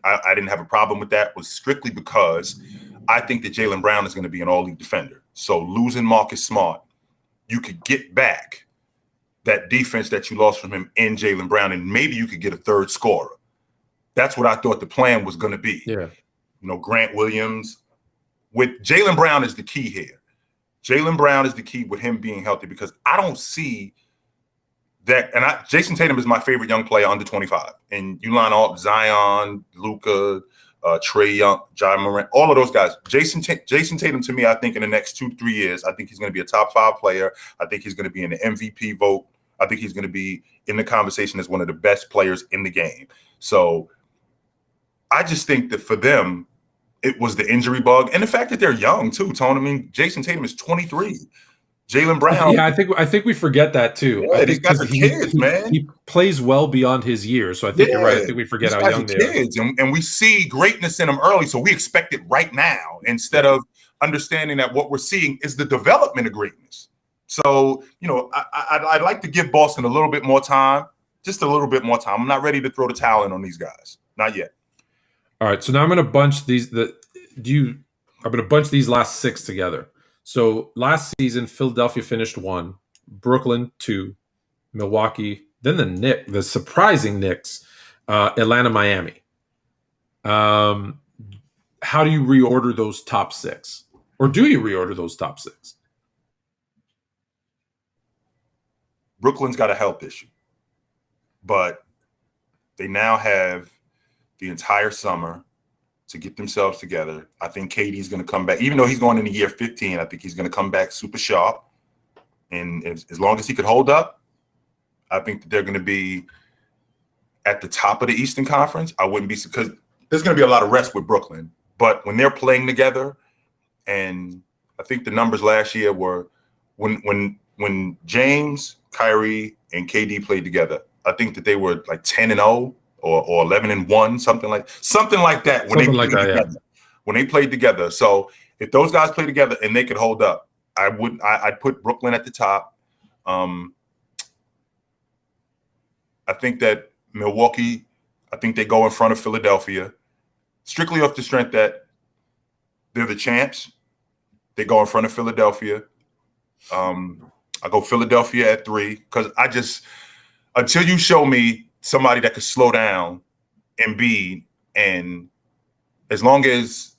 B: I didn't have a problem with that was strictly because I think that Jaylen Brown is going to be an all-league defender. So losing Marcus Smart, you could get back that defense that you lost from him in Jaylen Brown, and maybe you could get a third scorer. That's what I thought the plan was going to be.
A: Yeah.
B: Grant Williams. With Jaylen Brown is the key here. Jaylen Brown is the key with him being healthy, because I don't see that. And Jason Tatum is my favorite young player under 25. And you line up Zion, Luka, Trae Young, Ja Morant, all of those guys. Jason Tatum, to me, I think in the next 2-3 years, I think he's going to be a top 5 player. I think he's going to be in the MVP vote. I think he's going to be in the conversation as one of the best players in the game. So I just think that for them, it was the injury bug and the fact that they're young too, Tone. I mean, Jason Tatum is 23. Jaylen Brown.
A: Yeah, I think we forget that too.
B: Yeah,
A: I
B: these
A: think
B: guys are kids, man.
A: He plays well beyond his years. So I think you're right. I think we forget how young they are.
B: Kids, and we see greatness in them early, so we expect it right now instead of understanding that what we're seeing is the development of greatness. So, I'd like to give Boston a little bit more time, just a little bit more time. I'm not ready to throw the towel in on these guys. Not yet.
A: All right, so now I'm going to bunch these. I'm going to bunch these last 6 together. So last season, Philadelphia finished 1, Brooklyn 2, Milwaukee, then the surprising Knicks, Atlanta, Miami. How do you reorder those top 6, or do you reorder those top 6?
B: Brooklyn's got a health issue, but they now have the entire summer to get themselves together. I think KD's going to come back. Even though he's going into year 15, I think he's going to come back super sharp. And as long as he could hold up, I think that they're going to be at the top of the Eastern Conference. I wouldn't be, because there's going to be a lot of rest with Brooklyn. But when they're playing together, and I think the numbers last year were when James, Kyrie, and KD played together, I think that they were like 10-0. Or 11-1, something like that. When they played together. So if those guys play together and they could hold up, I'd put Brooklyn at the top. I think that Milwaukee, I think they go in front of Philadelphia, strictly off the strength that they're the champs. They go in front of Philadelphia. I go Philadelphia at 3, because until you show me somebody that could slow down Embiid, and as long as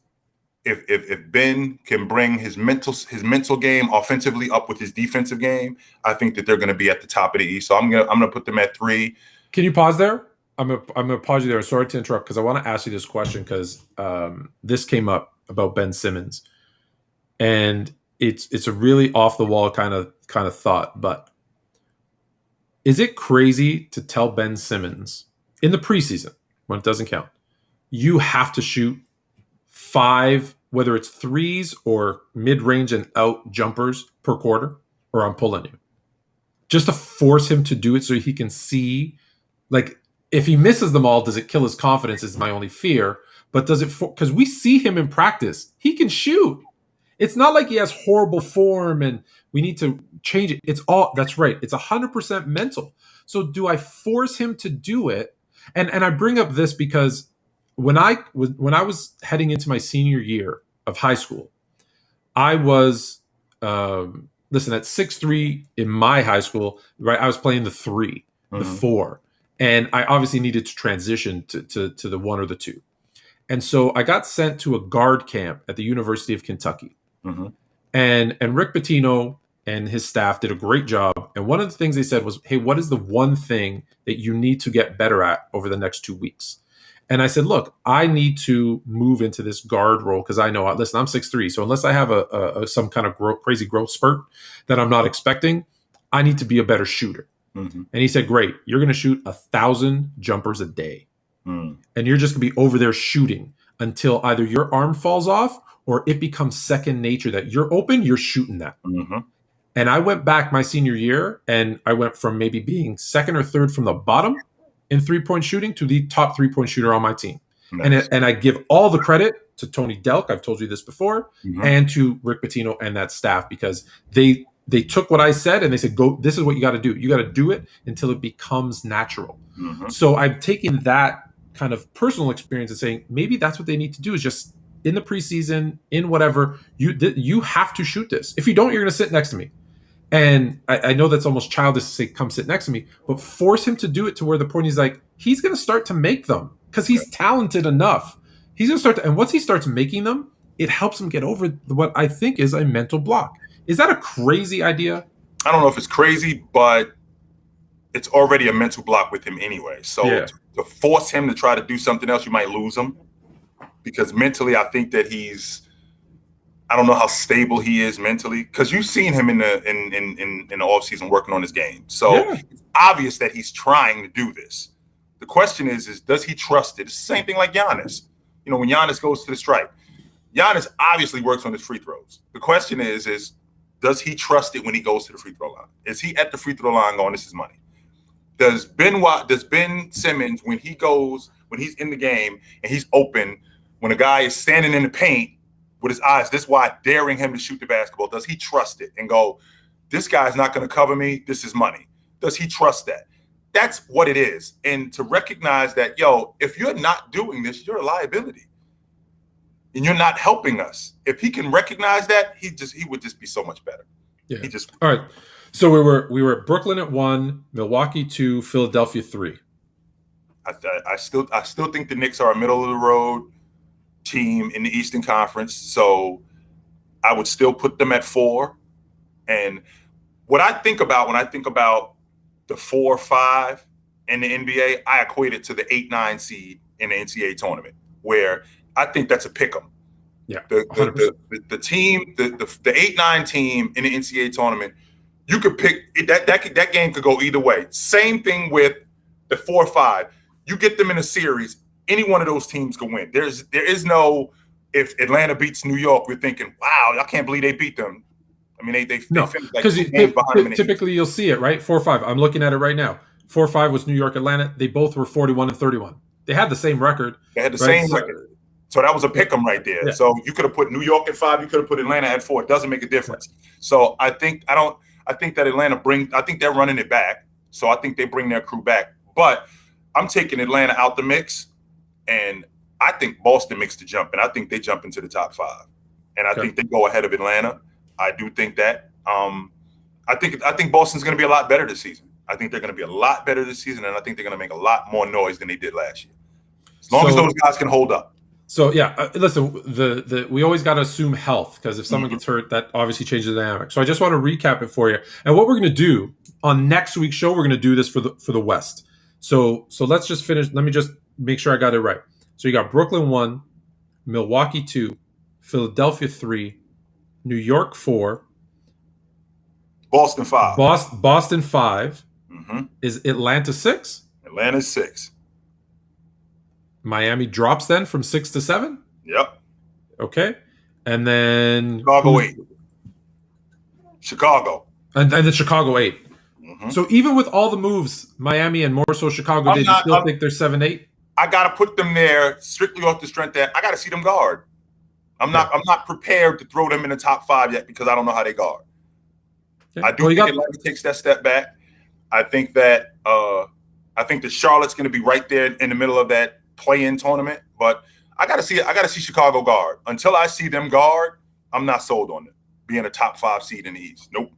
B: if Ben can bring his mental game offensively up with his defensive game, I think that they're going to be at the top of the East. So I'm gonna put them at 3.
A: Can you pause there? I'm gonna pause you there. Sorry to interrupt, because I want to ask you this question, because this came up about Ben Simmons, and it's a really off the wall kind of thought, but is it crazy to tell Ben Simmons in the preseason, when it doesn't count, you have to shoot 5, whether it's 3s or mid-range and out jumpers per quarter, or I'm pulling you? Just to force him to do it so he can see, like, if he misses them all, does it kill his confidence is my only fear. But does it, because we see him in practice, he can shoot. It's not like he has horrible form and we need to change it. That's right. It's 100% mental. So do I force him to do it? And I bring up this because when I was heading into my senior year of high school, I was, listen, at 6'3" in my high school, right? I was playing the 3, the 4. And I obviously needed to transition to the 1 or the 2. And so I got sent to a guard camp at the University of Kentucky. And Rick Pitino and his staff did a great job. And one of the things they said was, hey, what is the one thing that you need to get better at over the next 2 weeks? And I said, look, I need to move into this guard role, because I know, listen, I'm 6'3", so unless I have some kind of crazy growth spurt that I'm not expecting, I need to be a better shooter. And he said, great, you're going to shoot 1,000 jumpers a day. And you're just going to be over there shooting until either your arm falls off or it becomes second nature that you're open, you're shooting that. And I went back my senior year, and I went from maybe being second or third from the bottom in 3-point shooting to the top 3-point shooter on my team. Nice. And I give all the credit to Tony Delk, I've told you this before, and to Rick Pitino and that staff, because they took what I said and they said, go, this is what you got to do. You got to do it until it becomes natural. So I've taken that kind of personal experience and saying, maybe that's what they need to do, is just in the preseason, in whatever, you have to shoot this. If you don't, you're going to sit next to me. And I know that's almost childish to say, come sit next to me, but force him to do it to where the point he's like, he's going to start to make them because he's talented enough. He's going to start to, and once he starts making them, it helps him get over what I think is a mental block. Is that a crazy idea?
B: I don't know if it's crazy, but it's already a mental block with him anyway. So to force him to try to do something else, you might lose him because mentally, I think that I don't know how stable he is mentally because you've seen him in the offseason working on his game. So it's obvious that he's trying to do this. The question is does he trust it? It's the same thing like Giannis. You know, when Giannis goes to the stripe, Giannis obviously works on his free throws. The question is does he trust it when he goes to the free throw line? Is he at the free throw line going, this is money? Does Ben Simmons, when he's in the game and he's open, when a guy is standing in the paint with his eyes this wide, daring him to shoot the basketball, does he trust it and go, this guy's not going to cover me, this is money? Does he trust that? That's what it is. And to recognize that, if you're not doing this, you're a liability. And you're not helping us. If he can recognize that, he would just be so much better.
A: Yeah. All right. So we were at Brooklyn at 1, Milwaukee 2, Philadelphia 3.
B: I still think the Knicks are a middle of the road team in the Eastern Conference. So I would still put them at 4. And what I think about when I think about the 4-5 in the NBA, I equate it to the 8-9 seed in the NCAA tournament, where I think that's a pick 'em.
A: Yeah,
B: the team, the 8-9 team in the NCAA tournament, you could pick that game could go either way. Same thing with the 4-5. You get them in a series, any one of those teams can win. There is no, if Atlanta beats New York, we're thinking, wow, I can't believe they beat them. I mean, they finished like 2 games behind them.
A: Typically, you'll see it, right? 4-5. I'm looking at it right now. 4-5 was New York, Atlanta. They both were 41-31. They had the same record.
B: They had the same record. So that was a pick 'em right there. Yeah. So you could have put New York at 5. You could have put Atlanta at 4. It doesn't make a difference. Yeah. So I think that Atlanta I think they're running it back. So I think they bring their crew back. But I'm taking Atlanta out the mix, and I think Boston makes the jump, and I think they jump into the top 5. And I think they go ahead of Atlanta. I do think that. I think Boston's going to be a lot better this season. I think they're going to be a lot better this season, and I think they're going to make a lot more noise than they did last year. As long as those guys can hold up.
A: So listen, we always got to assume health, because if someone gets hurt, that obviously changes the dynamic. So I just want to recap it for you. And what we're going to do on next week's show, we're going to do this for the West. So let's just finish. Let me just make sure I got it right. So you got Brooklyn 1, Milwaukee 2, Philadelphia 3, New York 4,
B: Boston 5.
A: Boston 5. Is Atlanta 6?
B: Atlanta's 6.
A: Miami drops then from 6 to 7?
B: Yep.
A: Okay. And then
B: Chicago 8. Chicago.
A: And then Chicago 8. So even with all the moves, Miami and more so Chicago did, you still think they're 7-8?
B: I got to put them there strictly off the strength that I got to see them guard. I'm not prepared to throw them in the top 5 yet because I don't know how they guard. Yeah. I do think Atlanta takes that step back. I think that Charlotte's going to be right there in the middle of that play-in tournament, but I got to see Chicago guard. Until I see them guard, I'm not sold on it being a top 5 seed in the East. Nope.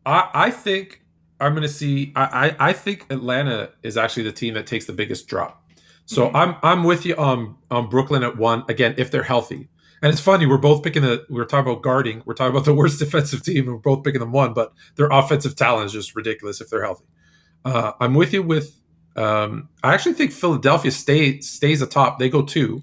A: I think I'm going to see. I think Atlanta is actually the team that takes the biggest drop. So I'm with you on Brooklyn at 1 again if they're healthy. And it's funny, we're both picking we're talking about guarding. We're talking about the worst defensive team, and we're both picking them 1, but their offensive talent is just ridiculous if they're healthy. I'm with you with. I actually think Philadelphia stays atop. They go 2.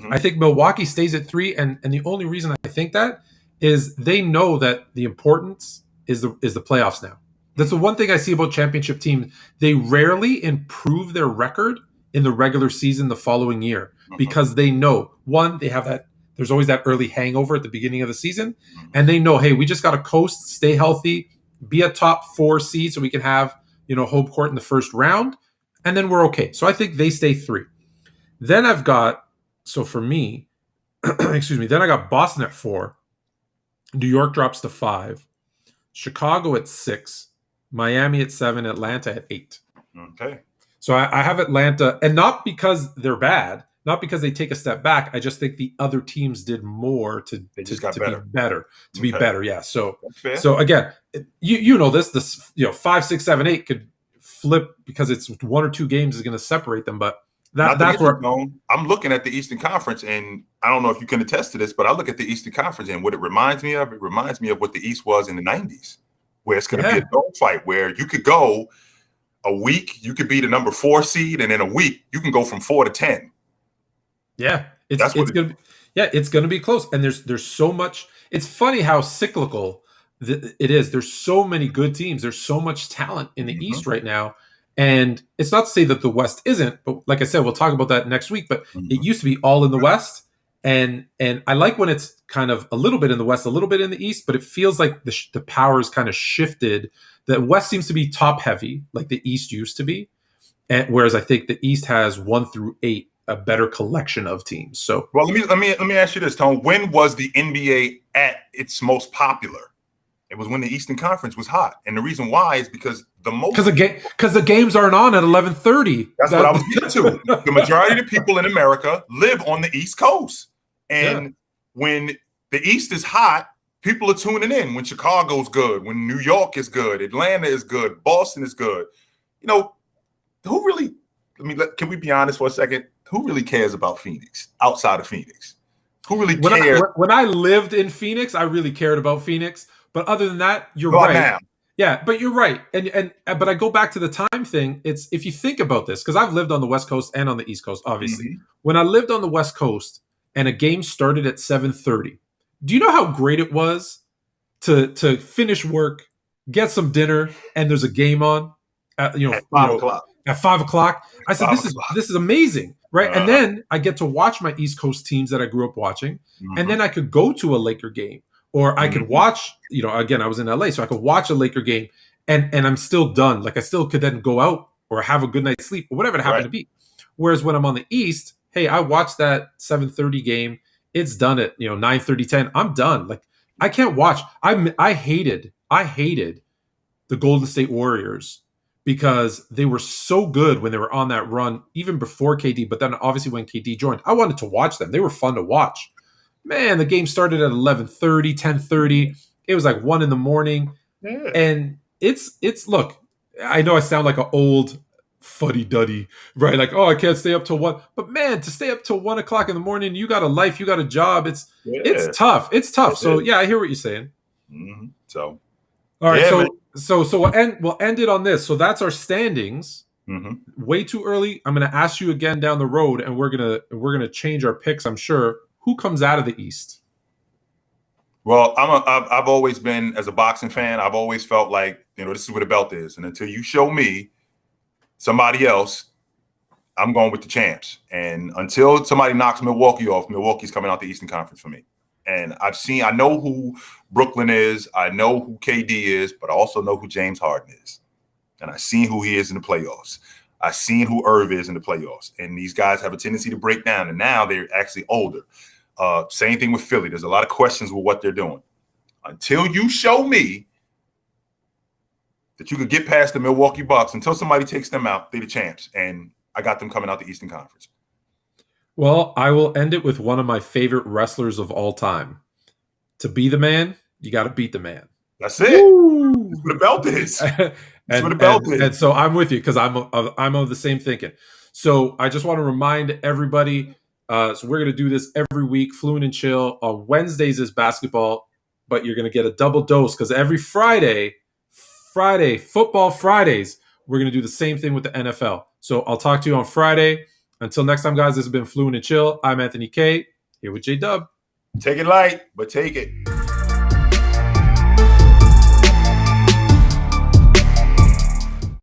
A: I think Milwaukee stays at 3, and the only reason I think that is they know that the importance is the playoffs now. That's the one thing I see about championship teams. They rarely improve their record in the regular season the following year because they know, one, they have that. There's always that early hangover at the beginning of the season, and they know, hey, we just got to coast, stay healthy, be a top 4 seed so we can have home court in the first round. And then we're okay. So I think they stay 3. Then I've got, so for me, excuse me, then I got Boston at 4. New York drops to 5. Chicago at 6. Miami at 7. Atlanta at 8.
B: Okay.
A: So I have Atlanta, and not because they're bad, not because they take a step back. I just think the other teams did more to
B: They
A: to
B: just got
A: to be
B: better.
A: better,
B: Okay,
A: Yeah. So
B: that's fair.
A: so again, you know this 5, 6, 7, 8 could flip because it's one or two games is going to separate them, but
B: Not to
A: that's
B: mention,
A: where
B: Tone, I'm looking at the Eastern Conference, and I don't know if you can attest to this, but I look at the Eastern Conference, and what it reminds me of, what the East was in the '90s, where it's going to be a
A: yeah
B: dogfight where you could go a week, you could be the number 4 seed, and in a week you can go from 4 to 10.
A: yeah
B: That's what
A: it's gonna be it's gonna be close, and there's so much. It's funny how cyclical it is. There's so many good teams. There's so much talent in the
B: Mhm,
A: East right now, and it's not to say that the West isn't. But like I said, we'll talk about that next week. But it
B: mhm.
A: used to be all in the West, and I like when it's kind of a little bit in the West, a little bit in the East. But it feels like the power is kind of shifted. The West seems to be top heavy, like the East used to be, and whereas I think the East has 1 through 8 a better collection of teams. So
B: Well, let me ask you this, Tone. When was the NBA at its most popular? It was when the Eastern Conference was hot, and the reason why is because
A: because the games aren't on at 11:30.
B: that's what I was getting to. The majority of the people in America live on the East Coast.
A: Yeah.
B: And when the East is hot, people are tuning in. When Chicago's good, when New York is good, Atlanta is good, Boston is good. You know, who really, can we be honest for a second? Who really cares about Phoenix outside of Phoenix? Who really
A: When I
B: cares
A: when I lived in Phoenix, I really cared about Phoenix. But other than that, you're
B: about
A: right.
B: now?
A: Yeah, but you're right. And but I go back to the time thing. It's if you think about this, because I've lived on the West Coast and on the East Coast, obviously.
B: Mhm.
A: When I lived on the West Coast and a game started at 7:30, do you know how great it was to finish work, get some dinner, and there's a game on at
B: At 5 o'clock.
A: at 5 o'clock. I said,
B: 5 o'clock.
A: this is amazing, right? And
B: Uh,
A: then I get to watch my East Coast teams that I grew up watching, and
B: mhm,
A: then I could go to a Laker game, or I could
B: mhm.
A: watch. Again, I was in LA, so I could watch a Laker game, and I'm still done. Like I still could then go out or have a good night's sleep or whatever it happened
B: Right.
A: to be. Whereas when I'm on the East, hey, I watched that 7:30 game. It's done at 9:30, 10. I'm done. Like I can't watch. I hated the Golden State Warriors because they were so good when they were on that run, even before KD. But then obviously when KD joined, I wanted to watch them. They were fun to watch. Man, the game started at 11:30, 10:30. It was like 1 in the morning.
B: Yeah.
A: And it's look, I know I sound like an old fuddy duddy, right? Like, oh, I can't stay up till 1. But man, to stay up till 1 o'clock in the morning, you got a life, you got a job. It's
B: Yeah.
A: tough. It's tough.
B: It
A: So
B: is.
A: yeah, I hear what you're saying.
B: So,
A: All right,
B: yeah, man.
A: so we'll end it on this. So that's our standings.
B: Hmm.
A: Way too early. I'm going to ask you again down the road, and we're gonna change our picks. I'm sure. Who comes out of the East?
B: Well, I've always been, as a boxing fan, I've always felt like, this is where the belt is. And until you show me somebody else, I'm going with the champs. And until somebody knocks Milwaukee off, Milwaukee's coming out the Eastern Conference for me. And I know who Brooklyn is. I know who KD is, but I also know who James Harden is. And I've seen who he is in the playoffs. I've seen who Irv is in the playoffs. And these guys have a tendency to break down. And now they're actually older. Same thing with Philly. There's a lot of questions with what they're doing. Until you show me that you could get past the Milwaukee Bucks, until somebody takes them out, they're the champs. And I got them coming out the Eastern Conference.
A: Well, I will end it with one of my favorite wrestlers of all time. To be the man, you got to beat the man.
B: That's it.
A: Woo!
B: That's what the belt is. That's
A: and
B: what the belt
A: and
B: is.
A: and so I'm with you because I'm of the same thinking. So I just want to remind everybody. So we're gonna do this every week, Fluent and Chill. On Wednesdays is basketball, but you're gonna get a double dose because every Friday, football Fridays, we're gonna do the same thing with the NFL. So I'll talk to you on Friday. Until next time, guys. This has been Fluent and Chill. I'm Anthony K. Here with J Dub.
B: Take it light, but take it.